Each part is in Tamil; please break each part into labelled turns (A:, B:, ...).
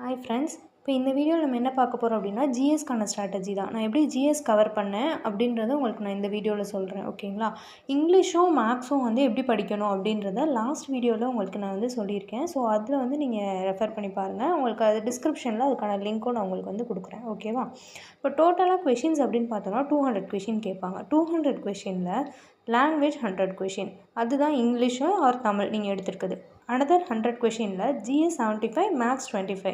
A: ஹாய் ஃப்ரெண்ட்ஸ், இப்போ இந்த வீடியோவில் நம்ம என்ன பார்க்க போகிறோம் அப்படின்னா ஜிஎஸ்க்கான ஸ்ட்ராட்டஜி தான். நான் எப்படி ஜிஎஸ் கவர் பண்ணேன் அப்படின்றத உங்களுக்கு நான் இந்த வீடியோவில் சொல்கிறேன். ஓகேங்களா? இங்கிலீஷும் மேக்ஸும் வந்து எப்படி படிக்கணும் அப்படின்றத லாஸ்ட் வீடியோவில் உங்களுக்கு நான் வந்து சொல்லியிருக்கேன். ஸோ அதில் வந்து நீங்கள் ரெஃபர் பண்ணி பாருங்கள். உங்களுக்கு அது டிஸ்கிரிப்ஷனில் அதுக்கான லிங்க்கும் நான் உங்களுக்கு வந்து கொடுக்குறேன். ஓகேவா? இப்போ டோட்டலாக கொஷின்ஸ் அப்படின்னு பார்த்தோம்னா 200 கொஷின் கேட்பாங்க. 200 கொஷினில் லாங்குவேஜ் 100 கொஷின், அதுதான் இங்கிலீஷு ஆர் தமிழ் நீங்கள் எடுத்துருக்குது. அனதர் 100 கொஷினில் ஜிஎஸ் 75, மேக்ஸ் 25.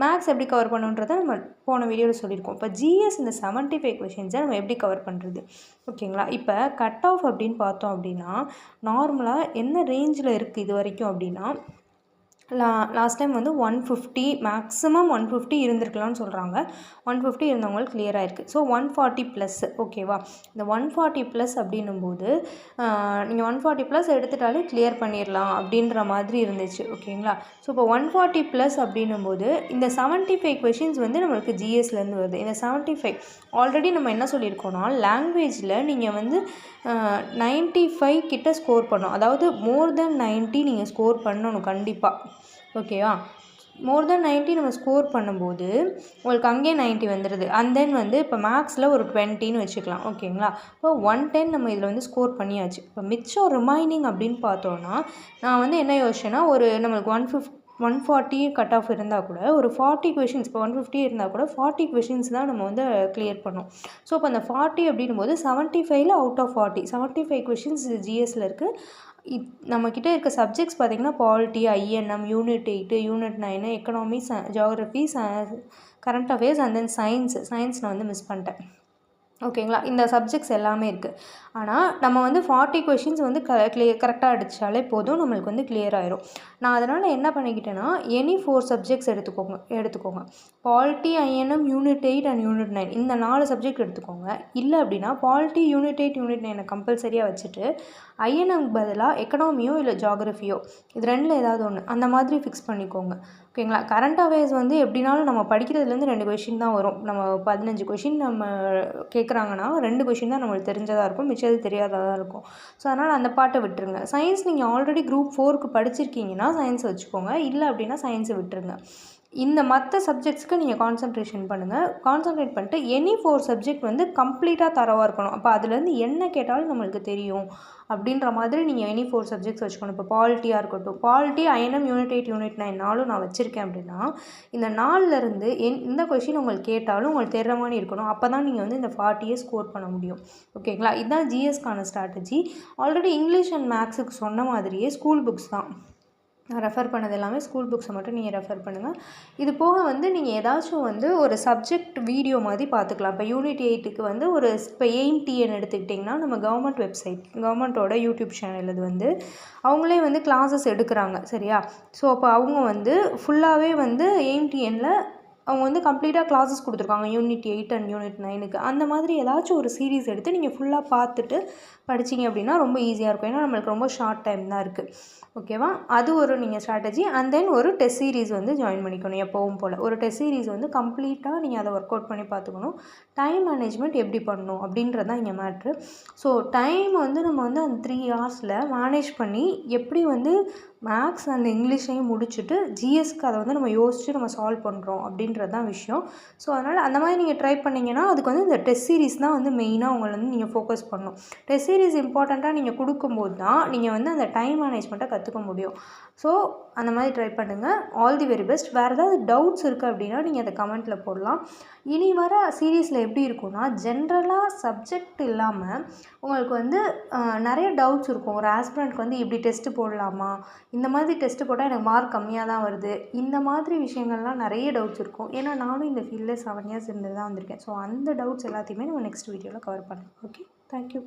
A: மேக்ஸ் எப்படி கவர் பண்ணுன்றதை நம்ம போன வீடியோவில் சொல்லியிருக்கோம். இப்போ ஜிஎஸ் இந்த 75 கொஷின்ஸை நம்ம எப்படி கவர் பண்ணுறது? ஓகேங்களா? இப்போ கட் ஆஃப் அப்படின்னு பார்த்தோம் அப்படின்னா நார்மலாக என்ன ரேஞ்சில் இருக்குது இது வரைக்கும் அப்படின்னா லாஸ்ட் டைம் வந்து 150, மேக்ஸிமம் 150 இருந்திருக்கலாம்னு சொல்கிறாங்க. 150 இருந்தவங்களுக்கு கிளியராக இருக்குது. So 140 plus. ஓகேவா? இந்த 140 ப்ளஸ் அப்படின்னும்போது நீங்கள் 140 ப்ளஸ் எடுத்துட்டாலே கிளியர் பண்ணிடலாம் அப்படின்ற மாதிரி இருந்துச்சு. ஓகேங்களா? ஸோ இப்போ 140 ப்ளஸ் அப்படின்னும்போது இந்த 75 கொஷின்ஸ் வந்து நம்மளுக்கு ஜிஎஸ்லேருந்து வருது. இந்த 75 ஆல்ரெடி நம்ம என்ன சொல்லியிருக்கோம்னா லாங்குவேஜில் நீங்கள் வந்து 95 கிட்ட ஸ்கோர் பண்ணணும். அதாவது மோர் தென் 90 நீங்கள் ஸ்கோர் பண்ணணும் கண்டிப்பாக. ஓகேவா? மோர் தென் 90 நம்ம ஸ்கோர் பண்ணும்போது உங்களுக்கு அங்கேயே 90 வந்துடுது. அண்ட் தென் வந்து இப்போ மேக்ஸில் ஒரு 20ன்னு வச்சுக்கலாம். ஓகேங்களா? இப்போ 110 நம்ம இதில் வந்து ஸ்கோர் பண்ணியாச்சு. இப்போ மிச்சம் ரிமைனிங் அப்படின்னு பார்த்தோன்னா நான் வந்து என்ன யோசிச்சேன்னா ஒரு நம்மளுக்கு 140 கட் ஆஃப் இருந்தால் கூட ஒரு 40 கொஷின்ஸ், இப்போ 150 இருந்தால் கூட 40 கொஷின்ஸ் தான் நம்ம வந்து கிளியர் பண்ணோம். ஸோ இப்போ அந்த 40 அப்படின்னும் போது 75ல் அவுட் ஆஃப் 40 75 கொஷின்ஸ் ஜிஎஸ்சில் இருக்குது. நம்மக்கிட்ட இருக்க சப்ஜெக்ட்ஸ் பார்த்திங்கன்னா polity, INM, unit 8, unit 9, economics, geography, current affairs and then science நான் வந்து மிஸ் பண்ணிட்டேன். ஓகேங்களா? இந்த சப்ஜெக்ட்ஸ் எல்லாமே இருக்குது. ஆனால் நம்ம வந்து 40 கொஷின்ஸ் வந்து கரெக்டாக அடித்தாலே போதும், நம்மளுக்கு வந்து கிளியர் ஆயிரும். நான் அதனால் என்ன பண்ணிக்கிட்டேன்னா எனி 4 சப்ஜெக்ட்ஸ் எடுத்துக்கோங்க. Polity, INM, unit 8 and unit 9 இந்த 4 சப்ஜெக்ட் எடுத்துக்கோங்க. இல்லை அப்படின்னா பாலிட்டி, யூனிட் 8, யூனிட் 9 கம்பல்சரியாக வச்சுட்டு ஐஎன்எம் பதிலாக எக்கனாமியோ இல்லை ஜியோகிரஃபியோ இது ரெண்டில் ஏதாவது ஒன்று அந்த மாதிரி ஃபிக்ஸ் பண்ணிக்கோங்க. ஓகேங்களா? கரண்ட் அஃபேர்ஸ் வந்து எப்படினாலும் நம்ம படிக்கிறதுலேருந்து 2 கொஷின் தான் வரும். நம்ம 15 கொஷின் நம்ம கேட்குறாங்கன்னா 2 கொஷின் தான் நம்மளுக்கு தெரிஞ்சதாக இருக்கும், மிச்சது தெரியாததாக இருக்கும். ஸோ அதனால் அந்த பாட்டை விட்டுருங்க. சயின்ஸ் நீங்கள் ஆல்ரெடி குரூப் 4க்கு படிச்சிருக்கீங்கன்னா சயின்ஸ் வச்சுக்கோங்க. இல்லை அப்படின்னா சயின்ஸை விட்டுருங்க. இந்த மற்ற சப்ஜெக்ட்ஸ்க்கு நீங்கள் கான்சன்ட்ரேட் பண்ணிட்டு எனி 4 சப்ஜெக்ட் வந்து கம்ப்ளீட்டாக தரவாக இருக்கணும். அப்போ அதுலேருந்து என்ன கேட்டாலும் நம்மளுக்கு தெரியும் அப்படின்ற மாதிரி நீங்கள் எனி 4 சப்ஜெக்ட்ஸ் வச்சுக்கணும். இப்போ பாலிட்டியாக இருக்கட்டும், பாலிட்டி, ஐஎன்எம், யூனிட் 8, யூனிட் 9 நாலும் நான் வச்சுருக்கேன் அப்படின்னா இந்த 4லேருந்து இந்த கொஷின் உங்களுக்கு கேட்டாலும் உங்களுக்கு தெரிகிற மாதிரி இருக்கணும். அப்போ தான் நீங்கள் வந்து இந்த 40 ஸ்கோர் பண்ண முடியும். ஓகேங்களா? இதுதான் ஜிஎஸ்க்கான ஸ்ட்ராட்டஜி. ஆல்ரெடி இங்கிலீஷ் அண்ட் மேக்ஸுக்கு சொன்ன மாதிரியே ஸ்கூல் புக்ஸ் தான் நான் ரெஃபர் பண்ணது எல்லாமே. ஸ்கூல் புக்ஸை மட்டும் நீங்கள் ரெஃபர் பண்ணுங்கள். இது போக வந்து நீங்கள் ஏதாச்சும் வந்து ஒரு சப்ஜெக்ட் வீடியோ மாதிரி பார்த்துக்கலாம். இப்போ யூனிட் 8க்கு வந்து ஒரு இப்போ எய்ம் டிஎன் எடுத்துக்கிட்டிங்கன்னா நம்ம கவர்மெண்ட் வெப்சைட், கவர்மெண்ட்டோட யூடியூப் சேனல் இது வந்து அவங்களே வந்து கிளாஸஸ் எடுக்கிறாங்க. சரியா? ஸோ அப்போ அவங்க வந்து ஃபுல்லாகவே வந்து எய்ம் டிஎனில் அவங்க வந்து கம்ப்ளீட்டாக கிளாஸஸ் கொடுத்துருக்காங்க யூனிட் 8 அண்ட் யூனிட் 9க்கு. அந்த மாதிரி ஏதாச்சும் ஒரு சீரீஸ் எடுத்து நீங்கள் ஃபுல்லாக பார்த்துட்டு படிச்சிங்க அப்படின்னா ரொம்ப ஈஸியாக இருக்கும். ஏன்னா நம்மளுக்கு ரொம்ப ஷார்ட் டைம் தான் இருக்குது. ஓகேவா? அது ஒரு நீங்கள் ஸ்ட்ராட்டஜி. அண்ட் தென் ஒரு டெஸ்ட் சீரீஸ் வந்து ஜாயின் பண்ணிக்கணும். எப்பவும் போல் ஒரு டெஸ்ட் சீரீஸ் வந்து கம்ப்ளீட்டாக நீங்கள் அதை ஒர்க் அவுட் பண்ணி பார்த்துக்கணும். டைம் மேனேஜ்மெண்ட் எப்படி பண்ணணும் அப்படின்றது தான் இங்கே மேட்ரு. ஸோ டைம் வந்து நம்ம வந்து அந்த 3 ஹவர்ஸில் மேனேஜ் பண்ணி எப்படி வந்து மேக்ஸ் அண்ட் இங்கிலீஷையும் முடிச்சுட்டு ஜிஎஸ்க்கு அதை வந்து நம்ம யோசித்து நம்ம சால்வ் பண்ணுறோம் அப்படின்றது தான் விஷயம். ஸோ அதனால் அந்த மாதிரி நீங்கள் ட்ரை பண்ணிங்கன்னா அதுக்கு வந்து இந்த டெஸ்ட் சீரீஸ் தான் வந்து மெயினாக உங்களை வந்து நீங்கள் ஃபோக்கஸ் பண்ணணும். டெஸ்ட் சீரீஸ் இம்பார்ட்டண்ட்டாக நீங்கள் கொடுக்கும்போது தான் நீங்கள் வந்து அந்த டைம் மேனேஜ்மெண்ட்டை கற்றுக்க முடியும். ஸோ அந்த மாதிரி ட்ரை பண்ணுங்கள். All the very best. வேறு ஏதாவது டவுட்ஸ் இருக்குது அப்படின்னா நீங்கள் அதை கமெண்ட்டில் போடலாம். இனி வர சீரீஸில் எப்படி இருக்கும்னா ஜென்ரலாக சப்ஜெக்ட் இல்லாமல் உங்களுக்கு வந்து நிறைய டவுட்ஸ் இருக்கும். ஒரு ஆஸ்பிரண்ட்க்கு வந்து இப்படி டெஸ்ட்டு போடலாமா, இந்த மாதிரி டெஸ்ட்டு போட்டால் எனக்கு மார்க் கம்மியாக தான் வருது, இந்த மாதிரி விஷயங்கள்லாம் நிறைய டவுட்ஸ் இருக்கும். ஏன்னா நானும் இந்த ஃபீல்டில் 7 இயர்ஸ் இருந்து தான் வந்திருக்கேன். ஸோ அந்த டவுட்ஸ் எல்லாத்தையுமே நம்ம நெக்ஸ்ட் வீடியோவில் கவர் பண்ணலாம். Okay, thank you.